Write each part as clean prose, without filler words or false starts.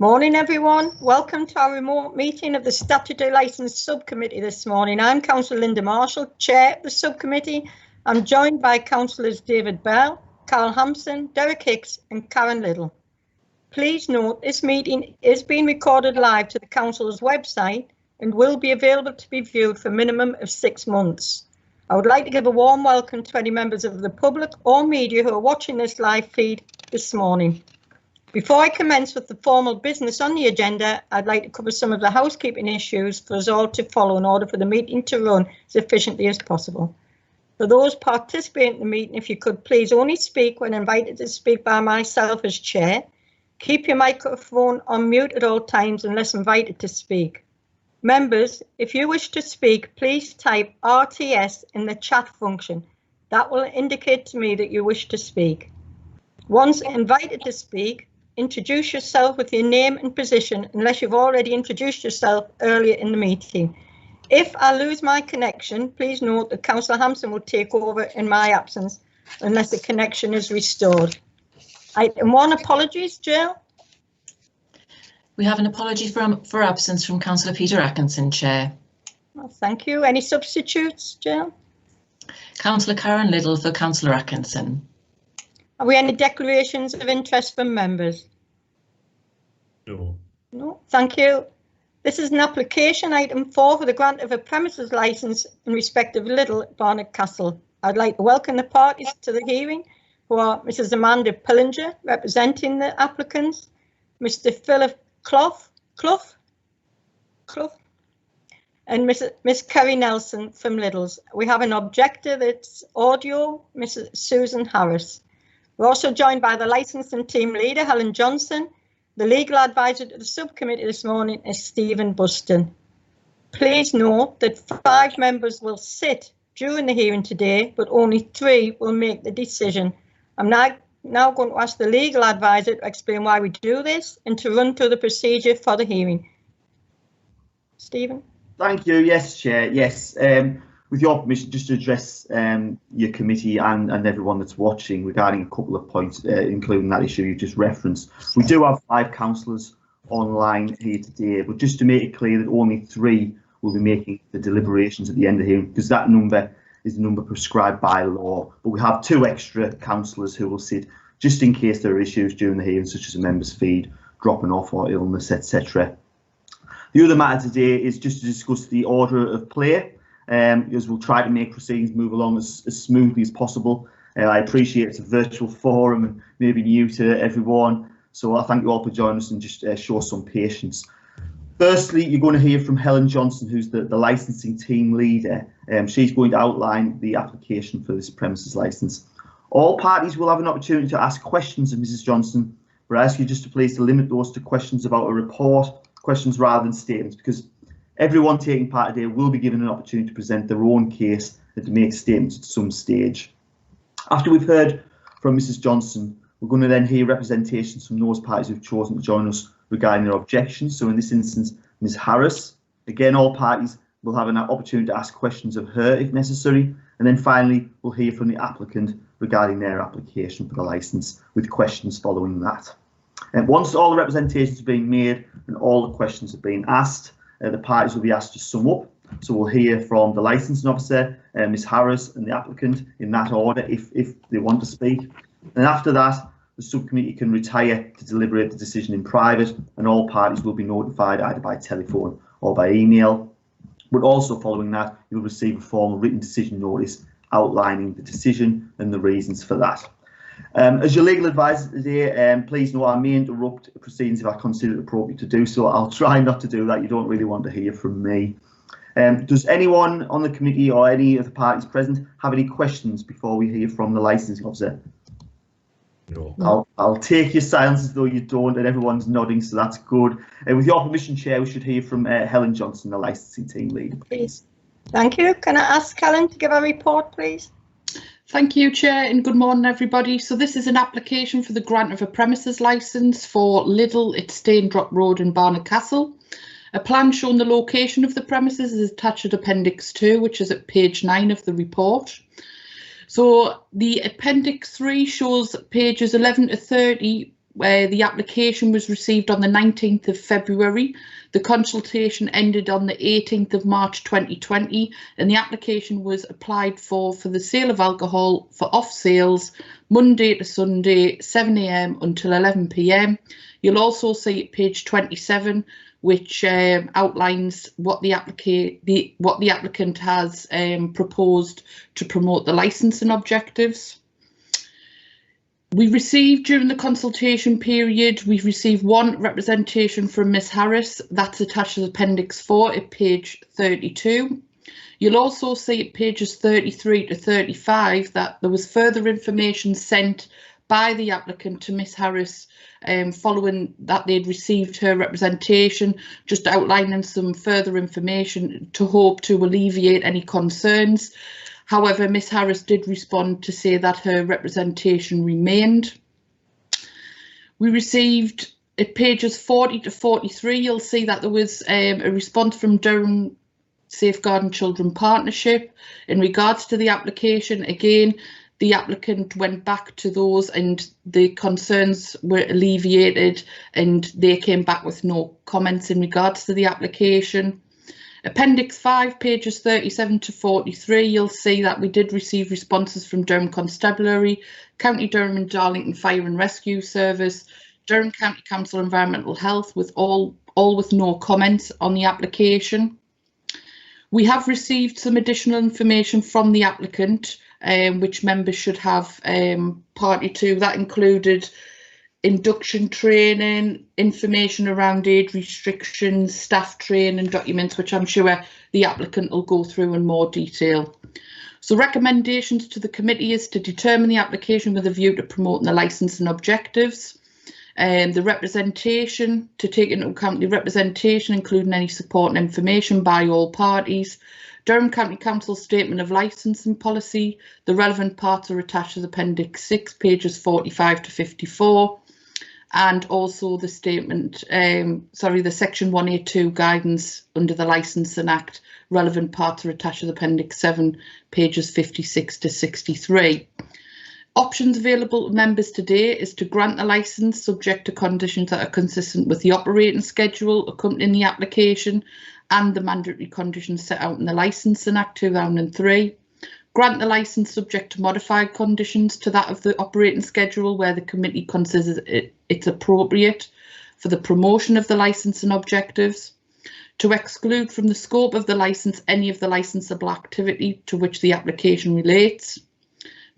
Morning everyone, welcome to our remote meeting of the Statutory Licence Subcommittee this morning. I'm Councillor Linda Marshall, Chair of the Subcommittee. I'm joined by Councillors David Bell, Carol Hampson, Derek Hicks and Karen Little. Please note this meeting is being recorded live to the Council's website and will be available to be viewed for a minimum of 6 months. I would like to give a warm welcome to any members of the public or media who are watching this live feed this morning. Before I commence with the formal business on the agenda, I'd like to cover some of the housekeeping issues for us all to follow in order for the meeting to run as efficiently as possible. For those participating in the meeting, if you could please only speak when invited to speak by myself as chair. Keep your microphone on mute at all times unless invited to speak. Members, if you wish to speak, please type RTS in the chat function. That will indicate to me that you wish to speak. Once invited to speak, introduce yourself with your name and position unless you've already introduced yourself earlier in the meeting. If I lose my connection, please note that Councillor Hampson will take over in my absence unless the connection is restored. Item 1, apologies, Jill. We have an apology for absence from Councillor Peter Atkinson, Chair. Well, thank you. Any substitutes, Jill? Councillor Karen Little for Councillor Atkinson. Are we any declarations of interest from members? No. No, thank you. This is an application, item 4, for the grant of a premises licence in respect of Little at Barnard Castle. I'd like to welcome the parties to the hearing, who are Mrs. Amanda Pillinger, representing the applicants, Mr. Philip Clough, and Miss Kerry Nelson from Little's. We have an objector that's audio, Mrs. Susan Harris. We're also joined by the licensing team leader, Helen Johnson. The legal advisor to the subcommittee this morning is Stephen Buston. Please note that 5 members will sit during the hearing today, but only 3 will make the decision. I'm now going to ask the legal advisor to explain why we do this and to run through the procedure for the hearing. Stephen. Thank you. Yes, Chair. Yes. With your permission, just to address your committee and everyone that's watching regarding a couple of points, including that issue you just referenced. We do have 5 councillors online here today, but just to make it clear that only 3 will be making the deliberations at the end of the hearing, because that number is the number prescribed by law. But we have 2 extra councillors who will sit just in case there are issues during the hearing, such as a member's feed dropping off or illness, etc. The other matter today is just to discuss the order of play. Because we'll try to make proceedings move along as smoothly as possible. I appreciate it's a virtual forum and maybe new to everyone, so I thank you all for joining us and just show some patience. Firstly, you're going to hear from Helen Johnson, who's the licensing team leader. She's going to outline the application for this premises licence. All parties will have an opportunity to ask questions of Mrs. Johnson, but I ask you just to please limit those to questions about a report, questions rather than statements, because everyone taking part today will be given an opportunity to present their own case and to make statements at some stage. After we've heard from Mrs. Johnson, we're going to then hear representations from those parties who've chosen to join us regarding their objections. So in this instance, Ms. Harris. Again, all parties will have an opportunity to ask questions of her if necessary. And then finally, we'll hear from the applicant regarding their application for the licence, with questions following that. And once all the representations have been made and all the questions have been asked, the parties will be asked to sum up. So we'll hear from the licensing officer, Ms. Harris, and the applicant in that order if they want to speak. And after that, the subcommittee can retire to deliberate the decision in private, and all parties will be notified either by telephone or by email. But also following that, you'll receive a formal written decision notice outlining the decision and the reasons for that. As your legal advisor today, please know I may interrupt proceedings if I consider it appropriate to do so. I'll try not to do that. You don't really want to hear from me. Does anyone on the committee or any of the parties present have any questions before we hear from the licensing officer? No. I'll take your silence as though you don't, and everyone's nodding, so that's good. With your permission, Chair, we should hear from Helen Johnson, the licensing team leader, please. Thank you. Can I ask Helen to give a report, please? Thank you, Chair, and good morning, everybody. So this is an application for the grant of a premises licence for Lidl at Staindrop Road in Barnard Castle. A plan showing the location of the premises is attached at Appendix 2, which is at page 9 of the report. So the Appendix 3 shows pages 11 to 30 where the application was received on the 19th of February. The consultation ended on the 18th of March 2020, and the application was applied for the sale of alcohol for off sales Monday to Sunday, 7 AM until 11 PM. You'll also see at page 27, which outlines what the applicant has proposed to promote the licensing objectives. We received, during the consultation period, we've received one representation from Ms Harris. That's attached as Appendix 4 at page 32. You'll also see at pages 33 to 35 that there was further information sent by the applicant to Ms Harris following that they'd received her representation, just outlining some further information to hope to alleviate any concerns. However, Ms Harris did respond to say that her representation remained. We received at pages 40 to 43, you'll see that there was a response from Durham Safeguarding Children Partnership in regards to the application. Again, the applicant went back to those and the concerns were alleviated and they came back with no comments in regards to the application. Appendix 5, pages 37 to 43, you'll see that we did receive responses from Durham Constabulary, County Durham and Darlington Fire and Rescue Service, Durham County Council Environmental Health, with all with no comments on the application. We have received some additional information from the applicant, which members should have party to. That included induction training, information around age restrictions, staff training documents, which I'm sure the applicant will go through in more detail. So recommendations to the committee is to determine the application with a view to promoting the licensing objectives. The representation, to take into account the representation, including any support and information by all parties. Durham County Council Statement of Licensing Policy. The relevant parts are attached as Appendix 6, pages 45 to 54. And also the statement, the Section 182 guidance under the Licensing Act. Relevant parts are attached as Appendix 7, pages 56 to 63. Options available to members today is to grant the licence subject to conditions that are consistent with the operating schedule accompanying the application and the mandatory conditions set out in the Licensing Act 2003. Grant the licence subject to modified conditions to that of the operating schedule where the committee considers it's appropriate for the promotion of the licensing objectives. To exclude from the scope of the licence any of the licensable activity to which the application relates.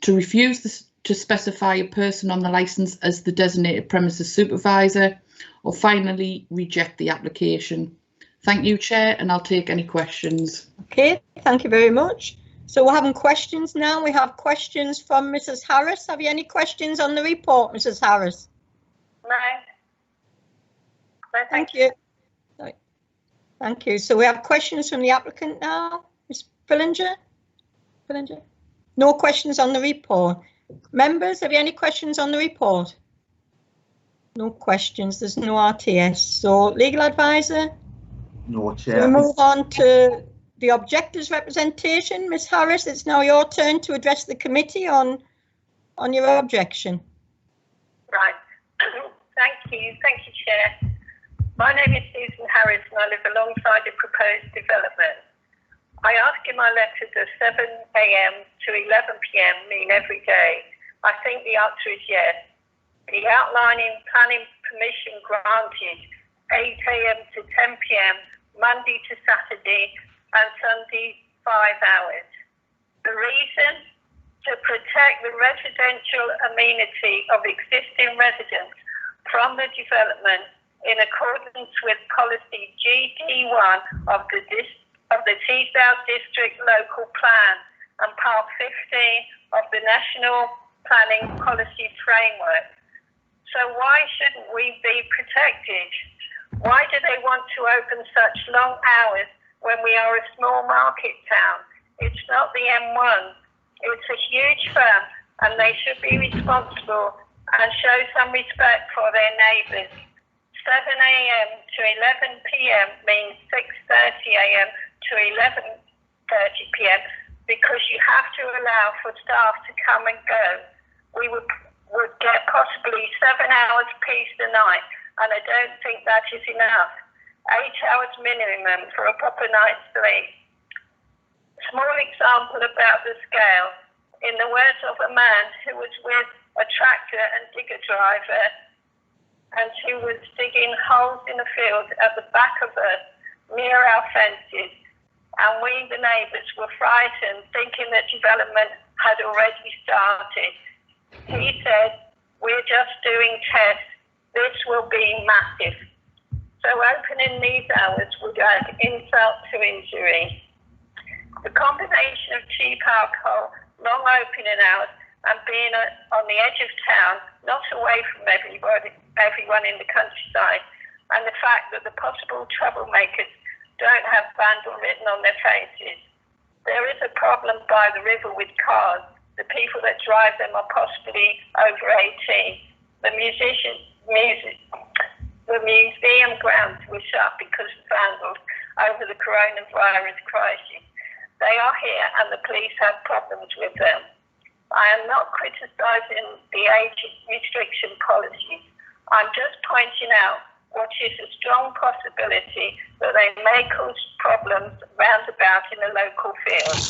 To refuse to specify a person on the licence as the designated premises supervisor, or finally reject the application. Thank you, Chair, and I'll take any questions. Okay, thank you very much. So we're having questions now. We have questions from Mrs. Harris. Have you any questions on the report, Mrs. Harris? No. Thank you. Thank you. So we have questions from the applicant now. Ms. Fillinger? No questions on the report. Members, have you any questions on the report? No questions. There's no RTS. So legal advisor? No, Chair. So we move on to the objectives representation. Ms. Harris, it's now your turn to address the committee on your objection. Right. Thank you, Chair. My name is Susan Harris and I live alongside a proposed development. I ask in my letter, does 7 AM to 11 PM mean every day? I think the answer is yes. The outlining planning permission granted 8 AM to 10 PM, Monday to Saturday and Sunday 5 hours. The reason? To protect the residential amenity of existing residents from the development in accordance with policy GD1 of the Teesdale District Local Plan and Part 15 of the National Planning Policy Framework. So why shouldn't we be protected? Why do they want to open such long hours when we are a small market town? It's not the M1. It's a huge firm and they should be responsible and show some respect for their neighbours. 7 AM to 11 PM means 6:30 AM to 11:30 PM because you have to allow for staff to come and go. We would get possibly 7 hours peace a night, and I don't think that is enough. 8 hours minimum for a proper night's sleep. Small example about the scale. In the words of a man who was with a tractor and digger driver and who was digging holes in the field at the back of us near our fences, and we, the neighbours, were frightened, thinking that development had already started. He said, "We're just doing tests. This will be massive." So opening these hours would add insult to injury. The combination of cheap alcohol, long opening hours, and being on the edge of town, not away from everyone in the countryside, and the fact that the possible troublemakers don't have vandal written on their faces. There is a problem by the river with cars. The people that drive them are possibly over 18. The museum grounds were shut because of vandals over the coronavirus crisis. They are here and the police have problems with them. I am not criticising the age restriction policy. I'm just pointing out what is a strong possibility that they may cause problems roundabout in the local field.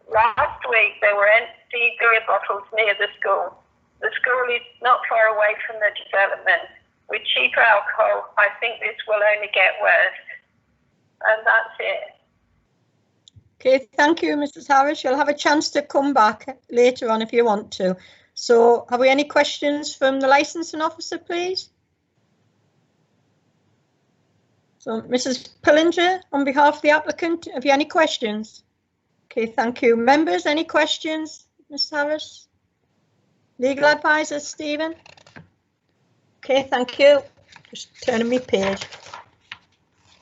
Last week there were empty beer bottles near the school. The school is not far away from the development. With cheaper alcohol, I think this will only get worse. And that's it. Okay, thank you, Mrs. Harris. You'll have a chance to come back later on if you want to. So have we any questions from the licensing officer, please? So Mrs. Pillinger, on behalf of the applicant, have you any questions? Okay, thank you. Members, any questions, Ms. Harris? Legal advisor, Stephen? Okay, thank you. Just turning my page.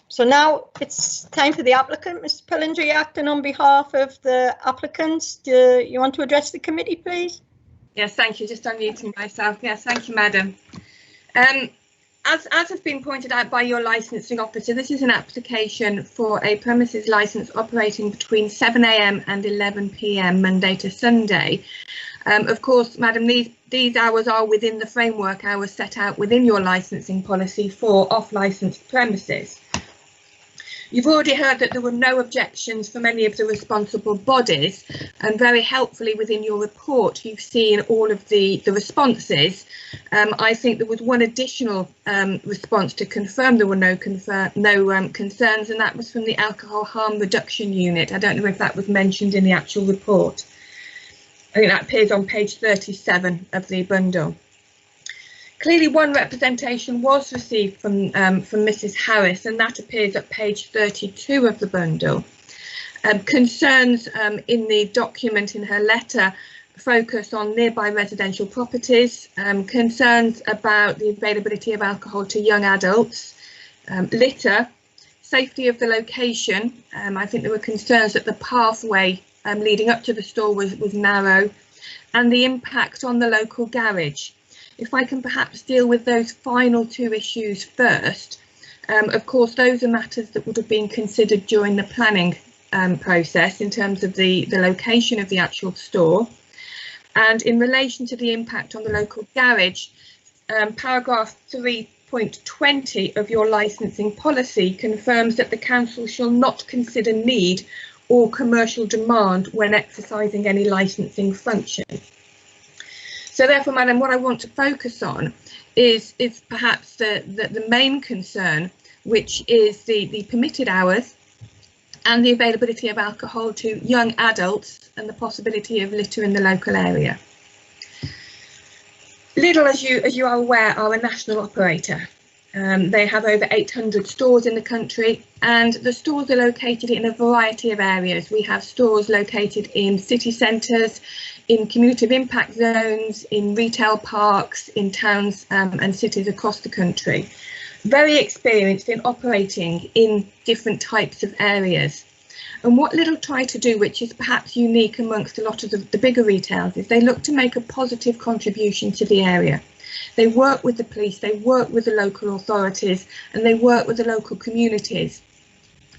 So now it's time for the applicant. Mr. Pillinger, you're acting on behalf of the applicants. Do you want to address the committee, please? Yes, thank you. Just unmuting myself. Yes, thank you, Madam. As has been pointed out by your licensing officer, this is an application for a premises licence operating between 7 AM and 11 PM Monday to Sunday. Of course, Madam, these hours are within the framework hours set out within your licensing policy for off-licensed premises. You've already heard that there were no objections from any of the responsible bodies, and very helpfully within your report you've seen all of the responses. I think there was one additional response to confirm there were no concerns, and that was from the Alcohol Harm Reduction Unit. I don't know if that was mentioned in the actual report. I think that appears on page 37 of the bundle. Clearly one representation was received from Mrs. Harris, and that appears at page 32 of the bundle. Concerns in the document in her letter focus on nearby residential properties, concerns about the availability of alcohol to young adults, litter, safety of the location. I think there were concerns that the pathway leading up to the store was narrow, and the impact on the local garage. If I can perhaps deal with those final two issues first, of course those are matters that would have been considered during the planning process in terms of the location of the actual store. And in relation to the impact on the local garage, paragraph 3.20 of your licensing policy confirms that the council shall not consider need or commercial demand when exercising any licensing function. So therefore, Madam, what I want to focus on is perhaps the main concern, which is the permitted hours and the availability of alcohol to young adults and the possibility of litter in the local area. Lidl, as you are aware, are a national operator. They have over 800 stores in the country, and the stores are located in a variety of areas. We have stores located in city centres, in community of impact zones, in retail parks, in towns and cities across the country. Very experienced in operating in different types of areas. And what Lidl try to do, which is perhaps unique amongst a lot of the bigger retailers, is they look to make a positive contribution to the area. They work with the police, they work with the local authorities, and they work with the local communities.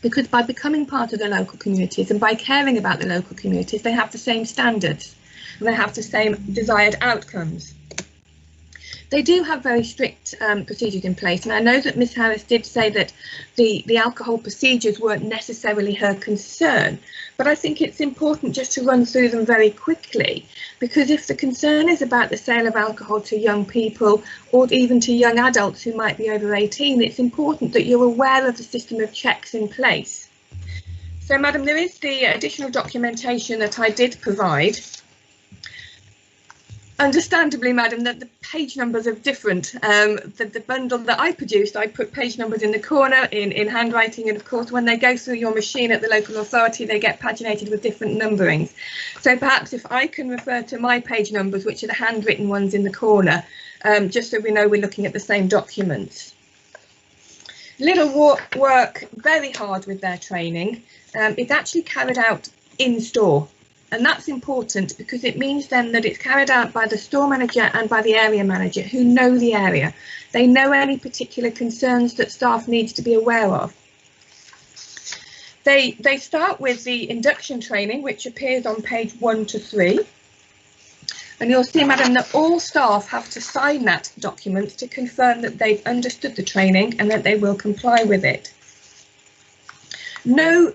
Because by becoming part of the local communities and by caring about the local communities, they have the same standards and they have the same desired outcomes. They do have very strict procedures in place, and I know that Ms Harris did say that the alcohol procedures weren't necessarily her concern, but I think it's important just to run through them very quickly, because if the concern is about the sale of alcohol to young people or even to young adults who might be over 18, it's important that you're aware of the system of checks in place. So, Madam, there is the additional documentation that I did provide. Understandably, Madam, that the page numbers are different. The bundle that I produced, I put page numbers in the corner in handwriting, and of course when they go through your machine at the local authority they get paginated with different numberings. So perhaps if I can refer to my page numbers, which are the handwritten ones in the corner, just so we know we're looking at the same documents. Lidl work very hard with their training. It's actually carried out in store. And that's important because it means then that it's carried out by the store manager and by the area manager who know the area. They know any particular concerns that staff needs to be aware of. They start with the induction training, which appears on page 1 to 3. And you'll see, Madam, that all staff have to sign that document to confirm that they've understood the training and that they will comply with it. No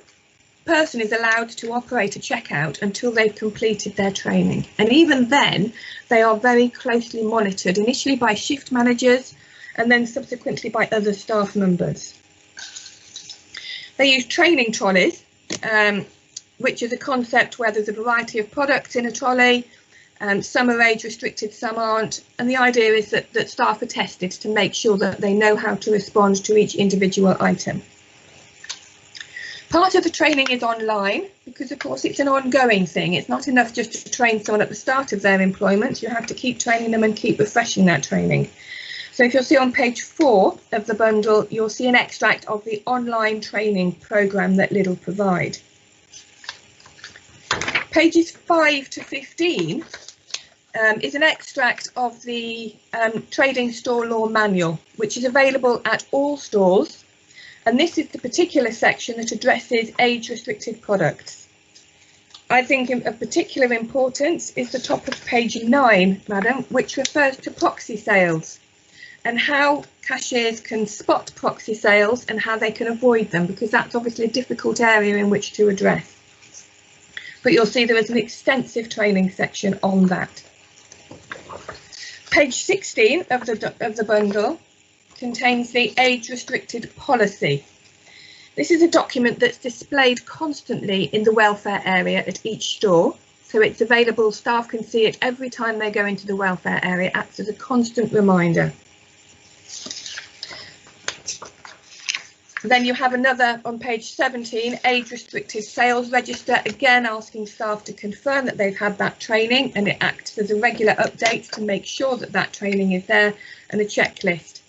person is allowed to operate a checkout until they've completed their training, and even then they are very closely monitored, initially by shift managers and then subsequently by other staff members. They use training trolleys, which is a concept where there's a variety of products in a trolley. Some are age restricted, some aren't, and the idea is that staff are tested to make sure that they know how to respond to each individual item. Part of the training is online because, of course, it's an ongoing thing. It's not enough just to train someone at the start of their employment. You have to keep training them and keep refreshing that training. So if you'll see on page 4 of the bundle, you'll see an extract of the online training programme that Lidl provide. Pages 5 to 15 is an extract of the Trading Store Law Manual, which is available at all stores. And this is the particular section that addresses age-restricted products. I think of particular importance is the top of page 9, Madam, which refers to proxy sales and how cashiers can spot proxy sales and how they can avoid them, because that's obviously a difficult area in which to address. But you'll see there is an extensive training section on that. Page 16 of the bundle contains the age-restricted policy. This is a document that's displayed constantly in the welfare area at each store, so it's available, staff can see it every time they go into the welfare area, acts as a constant reminder. Then you have another on page 17, age-restricted sales register, again asking staff to confirm that they've had that training, and it acts as a regular update to make sure that that training is there, and a checklist.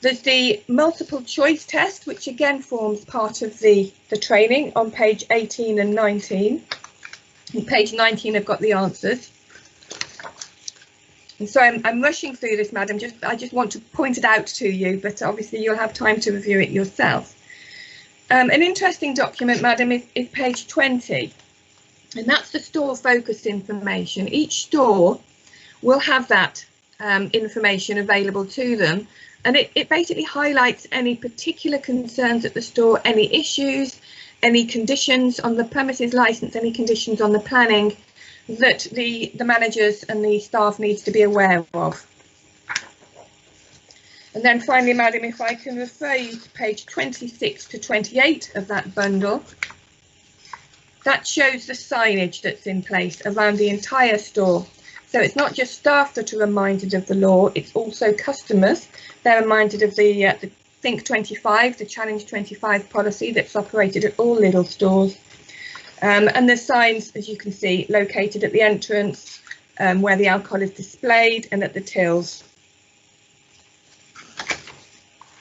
There's the multiple choice test, which again forms part of the training on page 18 and 19. On page 19, I've got the answers. And so I'm rushing through this, Madam. I just want to point it out to you, but obviously you'll have time to review it yourself. An interesting document, Madam, is page 20, and that's the store focused information. Each store will have that information available to them. And it basically highlights any particular concerns at the store, any issues, any conditions on the premises licence, any conditions on the planning that the managers and the staff needs to be aware of. And then finally, Madam, if I can refer you to page 26 to 28 of that bundle, that shows the signage that's in place around the entire store. So it's not just staff that are reminded of the law, it's also customers. They're reminded of the Think 25, the Challenge 25 policy that's operated at all Lidl stores. And there's signs, as you can see, located at the entrance where the alcohol is displayed and at the tills.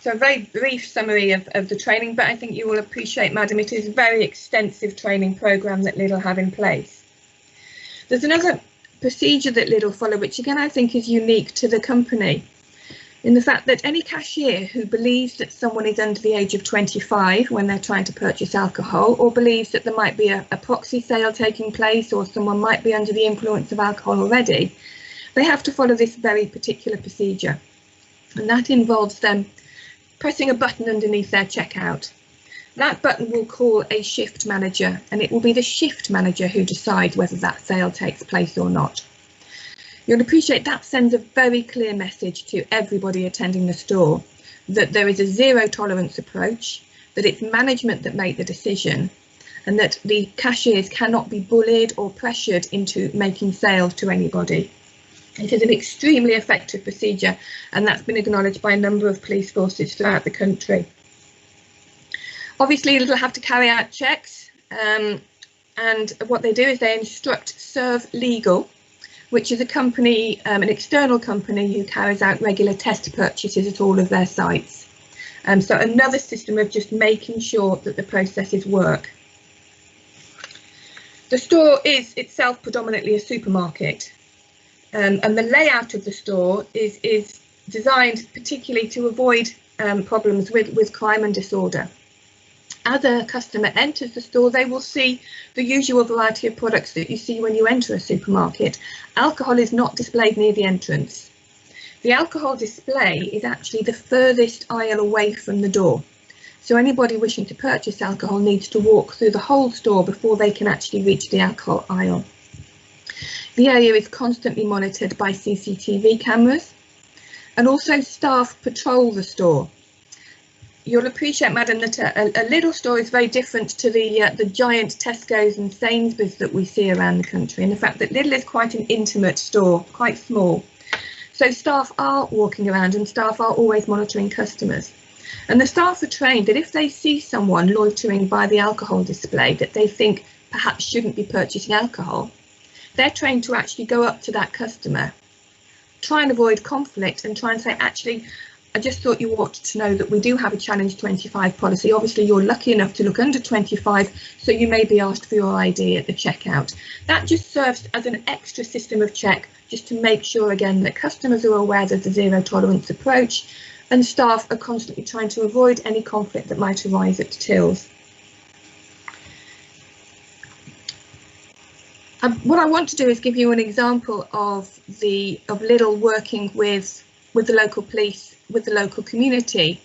So a very brief summary of the training, but I think you will appreciate, Madam, it is a very extensive training programme that Lidl have in place. There's another procedure that Lidl follow, which again I think is unique to the company, in the fact that any cashier who believes that someone is under the age of 25 when they're trying to purchase alcohol, or believes that there might be a proxy sale taking place, or someone might be under the influence of alcohol already, they have to follow this very particular procedure, and that involves them pressing a button underneath their checkout. That button will call a shift manager, and it will be the shift manager who decides whether that sale takes place or not. You'll appreciate that sends a very clear message to everybody attending the store that there is a zero tolerance approach, that it's management that make the decision, and that the cashiers cannot be bullied or pressured into making sales to anybody. It is an extremely effective procedure, and that's been acknowledged by a number of police forces throughout the country. Obviously, they'll have to carry out checks, and what they do is they instruct Serve Legal, which is a company, an external company who carries out regular test purchases at all of their sites. So another system of just making sure that the processes work. The store is itself predominantly a supermarket, and the layout of the store is designed particularly to avoid problems with crime and disorder. As a customer enters the store, they will see the usual variety of products that you see when you enter a supermarket. Alcohol is not displayed near the entrance. The alcohol display is actually the furthest aisle away from the door. So anybody wishing to purchase alcohol needs to walk through the whole store before they can actually reach the alcohol aisle. The area is constantly monitored by CCTV cameras, and also staff patrol the store. You'll appreciate, Madam, that a little store is very different to the giant Tesco's and Sainsbury's that we see around the country, and the fact that Lidl is quite an intimate store, quite small. So staff are walking around and staff are always monitoring customers. And the staff are trained that if they see someone loitering by the alcohol display that they think perhaps shouldn't be purchasing alcohol, they're trained to actually go up to that customer, try and avoid conflict and try and say, actually, I just thought you ought to know that we do have a challenge 25 policy. Obviously, you're lucky enough to look under 25, so you may be asked for your ID at the checkout. That just serves as an extra system of check, just to make sure, again, that customers are aware of the zero tolerance approach, and staff are constantly trying to avoid any conflict that might arise at tills. What I want to do is give you an example of Lidl working with the local police, with the local community,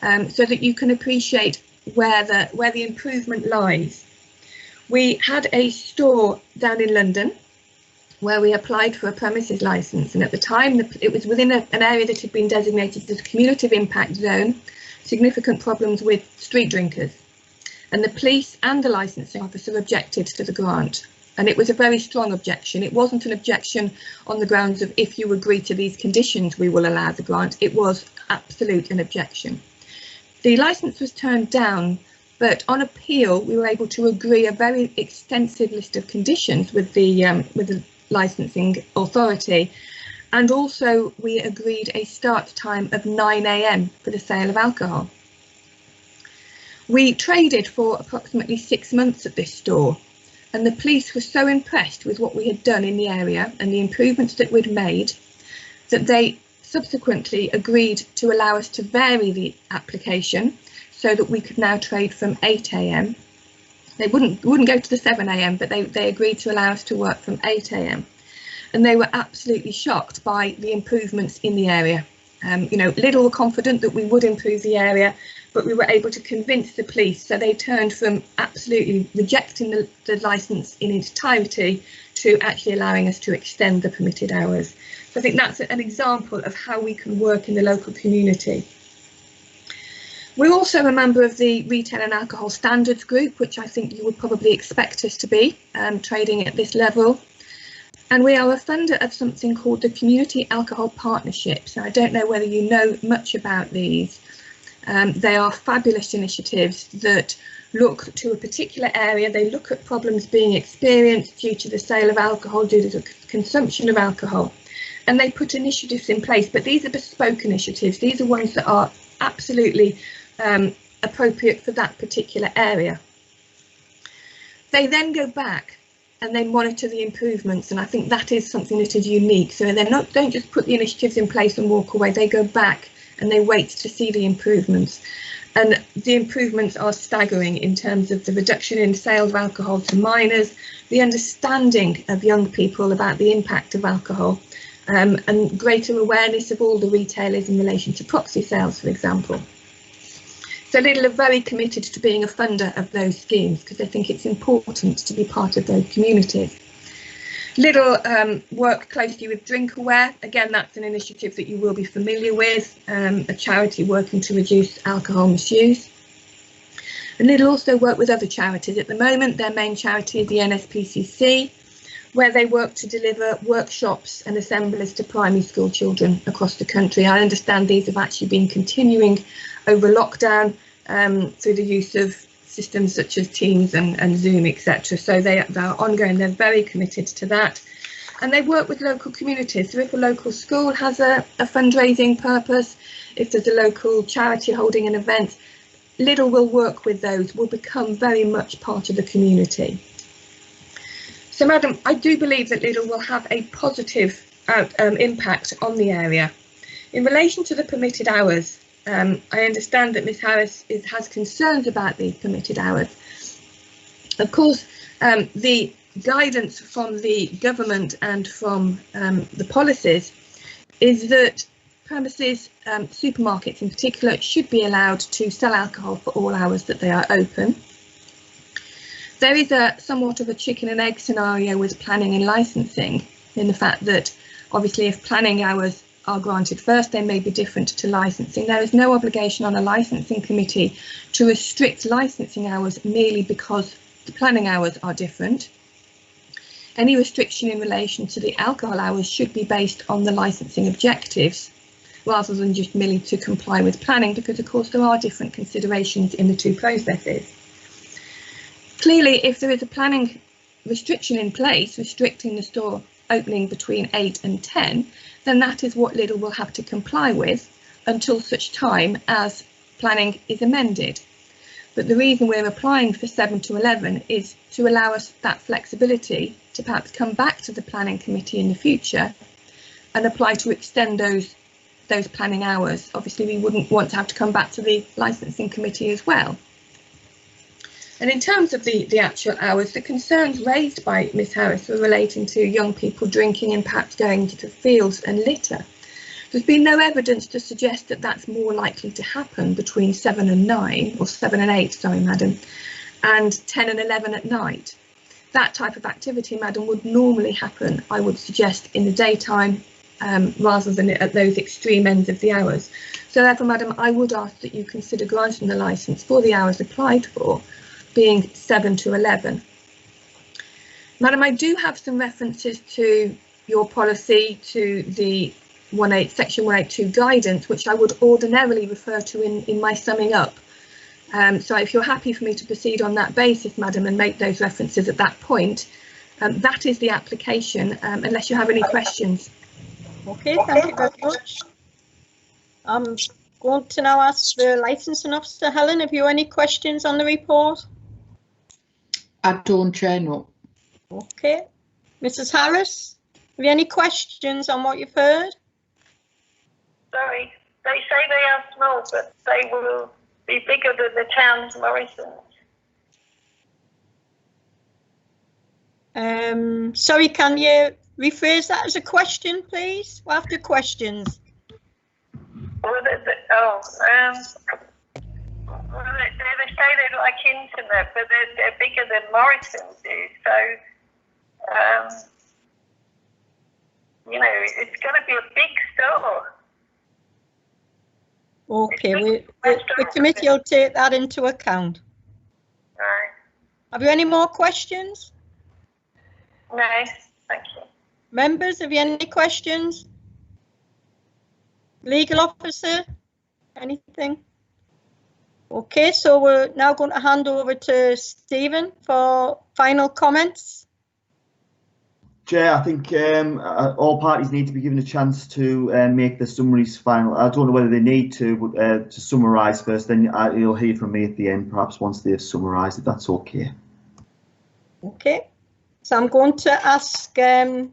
so that you can appreciate where the improvement lies. We had a store down in London where we applied for a premises licence, and at the time it was within an area that had been designated as a cumulative impact zone, significant problems with street drinkers, and the police and the licensing officer objected to the grant. And it was a very strong objection. It wasn't an objection on the grounds of if you agree to these conditions, we will allow the grant. It was absolute an objection. The licence was turned down, but on appeal, we were able to agree a very extensive list of conditions with the licensing authority. And also we agreed a start time of 9 AM for the sale of alcohol. We traded for approximately 6 months at this store. And the police were so impressed with what we had done in the area and the improvements that we'd made that they subsequently agreed to allow us to vary the application so that we could now trade from 8 AM. They wouldn't go to the 7 AM, but they agreed to allow us to work from 8 AM. And they were absolutely shocked by the improvements in the area. Lidl were confident that we would improve the area, but we were able to convince the police, so they turned from absolutely rejecting the licence in its entirety to actually allowing us to extend the permitted hours. So I think that's an example of how we can work in the local community. We're also a member of the Retail and Alcohol Standards Group, which I think you would probably expect us to be, trading at this level. And we are a funder of something called the Community Alcohol Partnerships. Now, I don't know whether you know much about these. They are fabulous initiatives that look to a particular area. They look at problems being experienced due to the sale of alcohol, due to the consumption of alcohol, and they put initiatives in place. But these are bespoke initiatives. These are ones that are absolutely appropriate for that particular area. They then go back and they monitor the improvements, and I think that is something that is unique. So don't just put the initiatives in place and walk away. They go back and they wait to see the improvements, and the improvements are staggering in terms of the reduction in sales of alcohol to minors, the understanding of young people about the impact of alcohol, and greater awareness of all the retailers in relation to proxy sales, for example. So Lidl are very committed to being a funder of those schemes because they think it's important to be part of those communities. Lidl work closely with Drinkaware. Again, that's an initiative that you will be familiar with, a charity working to reduce alcohol misuse. And Lidl also work with other charities. At the moment, their main charity is the NSPCC, where they work to deliver workshops and assemblies to primary school children across the country. I understand these have actually been continuing over lockdown through the use of systems such as Teams and Zoom, etc. So they are ongoing. They're very committed to that. And they work with local communities. So if a local school has a fundraising purpose, if there's a local charity holding an event, Lidl will work with those, will become very much part of the community. So, Madam, I do believe that Lidl will have a positive impact on the area. In relation to the permitted hours, I understand that Ms Harris has concerns about these permitted hours. Of course, the guidance from the government and from the policies is that premises, supermarkets in particular, should be allowed to sell alcohol for all hours that they are open. There is somewhat of a chicken and egg scenario with planning and licensing, in the fact that obviously if planning hours are granted first, they may be different to licensing. There is no obligation on a licensing committee to restrict licensing hours merely because the planning hours are different. Any restriction in relation to the alcohol hours should be based on the licensing objectives, rather than just merely to comply with planning, because of course there are different considerations in the two processes. Clearly, if there is a planning restriction in place restricting the store opening between 8 and 10, then that is what Lidl will have to comply with until such time as planning is amended. But the reason we're applying for 7 to 11 is to allow us that flexibility to perhaps come back to the planning committee in the future and apply to extend those planning hours. Obviously, we wouldn't want to have to come back to the licensing committee as well. And in terms of the actual hours, the concerns raised by Ms Harris were relating to young people drinking and perhaps going into the fields and litter. There's been no evidence to suggest that that's more likely to happen between 7 and 9, or 7 and 8, sorry, Madam, and 10 and 11 at night. That type of activity, Madam, would normally happen, I would suggest, in the daytime rather than at those extreme ends of the hours. So therefore, Madam, I would ask that you consider granting the licence for the hours applied for, being 7 to 11. Madam, I do have some references to your policy, to the Section 182 guidance, which I would ordinarily refer to in my summing up. So if you're happy for me to proceed on that basis, Madam, and make those references at that point, that is the application, unless you have any questions. Okay, thank you very much. I'm going to now ask the licensing officer, Helen, have you any questions on the report? I don't, Chair, no. Okay. Mrs Harris, have you any questions on what you've heard? Sorry, they say they are small, but they will be bigger than the town's Morrisons. Sorry, can you rephrase that as a question, please? We'll have to questions. Well, they say they're like intimate, but they're bigger than Morrisons do. So, you know, it's going to be a big store. Okay, the committee will take that into account. Right. Have you any more questions? No, thank you. Members, have you any questions? Legal officer, anything? Okay, so we're now going to hand over to Stephen for final comments. Chair, I think all parties need to be given a chance to make their summaries final. I don't know whether they need to, but to summarise first, then you'll hear from me at the end, perhaps once they've summarised, if that's okay. Okay, so I'm going to ask, we're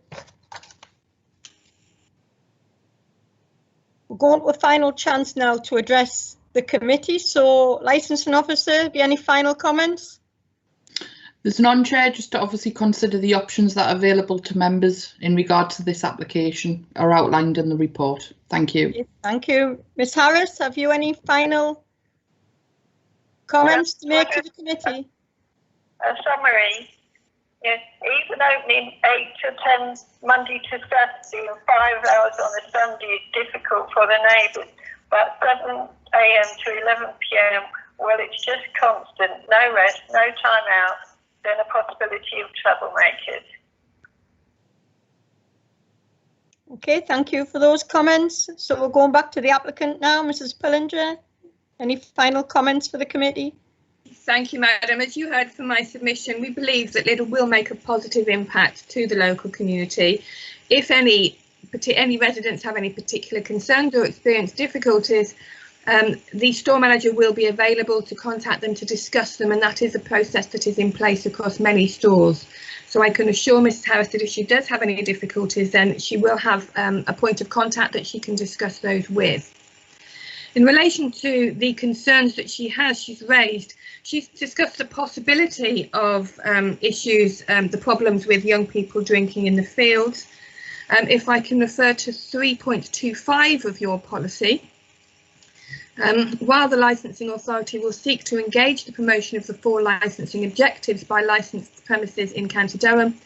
going to a final chance now to address the committee. So, licensing officer, have you any final comments? There's none, Chair, just to obviously consider the options that are available to members in regard to this application are outlined in the report. Thank you. Thank you. Ms Harris, have you any final comments to make to the committee? A summary. Yes, even opening 8 to 10 Monday to Saturday and 5 hours on a Sunday is difficult for the neighbours, but 7 AM to 11 PM, well, it's just constant, no rest, no time out, then a possibility of troublemakers. Okay, thank you for those comments. So we're going back to the applicant now, Mrs Pillinger. Any final comments for the committee? Thank you, Madam. As you heard from my submission, we believe that Lidl will make a positive impact to the local community. If any residents have any particular concerns or experience difficulties, the store manager will be available to contact them to discuss them, and that is a process that is in place across many stores. So I can assure Mrs Harris that if she does have any difficulties, then she will have a point of contact that she can discuss those with. In relation to the concerns that she's raised, she's discussed the possibility of issues, the problems with young people drinking in the fields. If I can refer to 3.25 of your policy, while the licensing authority will seek to engage the promotion of the 4 licensing objectives by licensed premises in County Durham,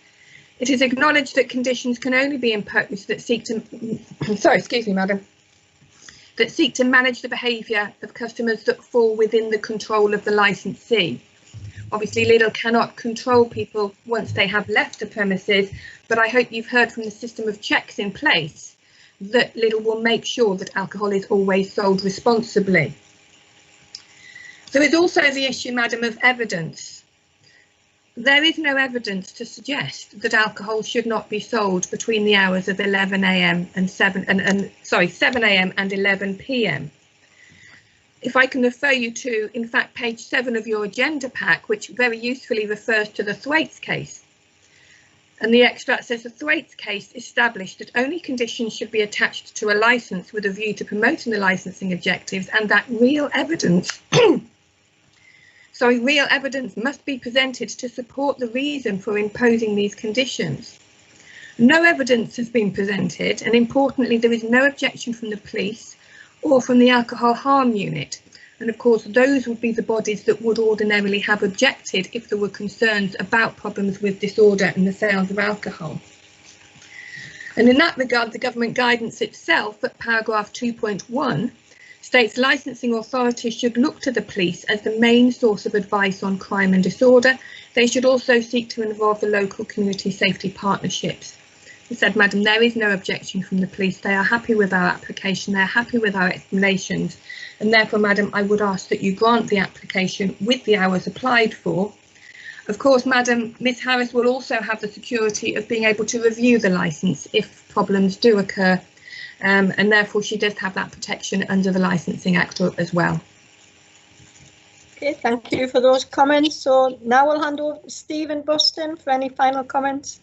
it is acknowledged that conditions can only be imposed that seek to, that seek to manage the behaviour of customers that fall within the control of the licensee. Obviously, Lidl cannot control people once they have left the premises, but I hope you've heard from the system of checks in place that Lidl will make sure that alcohol is always sold responsibly. There is also the issue, Madam, of evidence. There is no evidence to suggest that alcohol should not be sold between the hours of 11 AM and 7 AM and 11 PM. If I can refer you to, in fact, page 7 of your agenda pack, which very usefully refers to the Thwaites case. And the extract says the Thwaites case established that only conditions should be attached to a licence with a view to promoting the licensing objectives, and that real evidence real evidence must be presented to support the reason for imposing these conditions. No evidence has been presented, and importantly, there is no objection from the police or from the alcohol harm unit. And of course, those would be the bodies that would ordinarily have objected if there were concerns about problems with disorder and the sales of alcohol. And in that regard, the government guidance itself at paragraph 2.1 states licensing authorities should look to the police as the main source of advice on crime and disorder. They should also seek to involve the local community safety partnerships. I said, Madam, there is no objection from the police. They are happy with our application. They're happy with our explanations. And therefore, Madam, I would ask that you grant the application with the hours applied for. Of course, Madam, Ms Harris will also have the security of being able to review the licence if problems do occur. And therefore she does have that protection under the Licensing Act as well. Okay, thank you for those comments. So now we'll hand over to Stephen Buston for any final comments.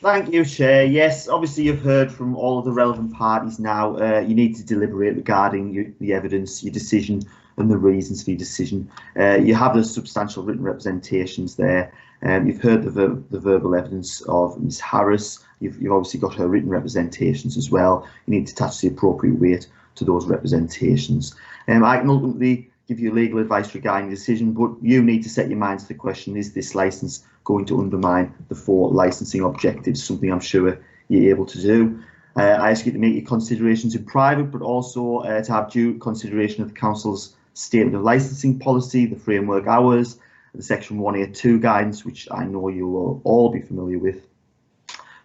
Thank you, Chair. Yes, obviously you've heard from all of the relevant parties now. You need to deliberate regarding the evidence, your decision and the reasons for your decision. You have the substantial written representations there. You've heard the verbal evidence of Ms Harris. You've obviously got her written representations as well. You need to attach the appropriate weight to those representations. I can ultimately give you legal advice regarding the decision, but you need to set your mind to the question, is this licence going to undermine the 4 licensing objectives, something I'm sure you're able to do. I ask you to make your considerations in private, but also to have due consideration of the Council's statement of licensing policy, the framework hours, the section 182 guidance, which I know you will all be familiar with.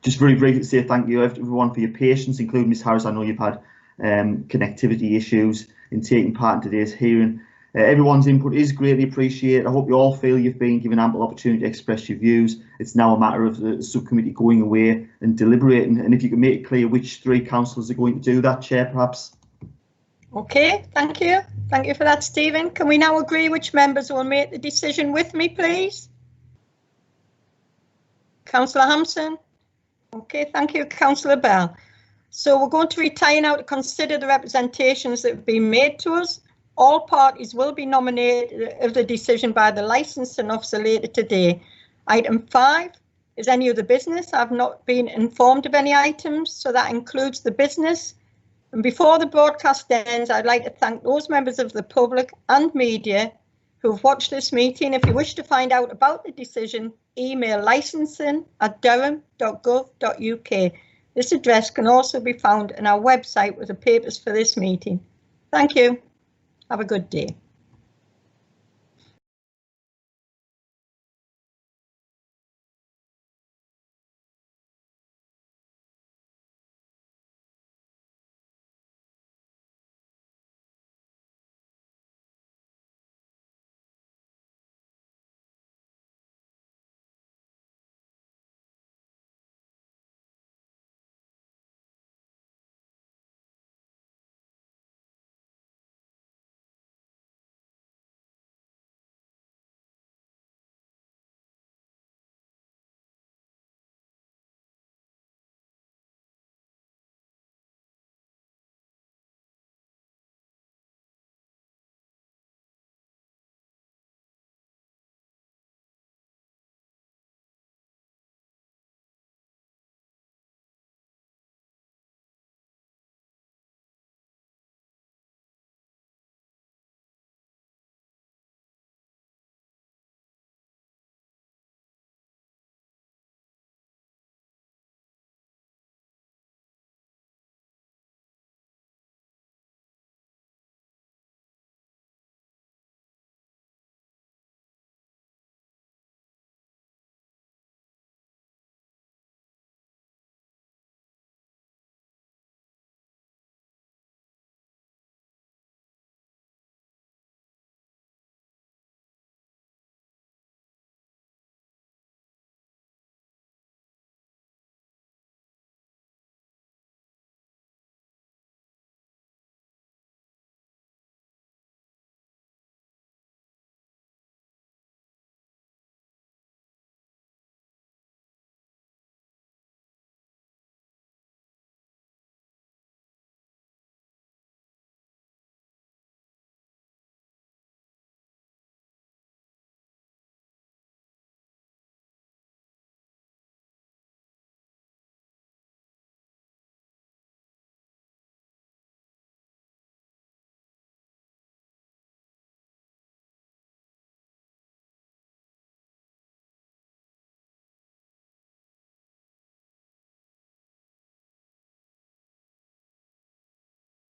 Just very briefly to say thank you everyone for your patience, including Ms Harris. I know you've had connectivity issues in taking part in today's hearing. Everyone's input is greatly appreciated. I hope you all feel you've been given ample opportunity to express your views. It's now a matter of the subcommittee going away and deliberating. And if you can make it clear which 3 councillors are going to do that, Chair, perhaps. Okay, thank you. Thank you for that, Stephen. Can we now agree which members will make the decision with me, please? Councillor Hampson. Okay, thank you, Councillor Bell. So we're going to retire now to consider the representations that have been made to us. All parties will be nominated of the decision by the licensing officer later today. Item 5 is any other business. I've not been informed of any items, so that includes the business. And before the broadcast ends, I'd like to thank those members of the public and media who have watched this meeting. If you wish to find out about the decision, email licensing@durham.gov.uk. This address can also be found on our website with the papers for this meeting. Thank you. Have a good day.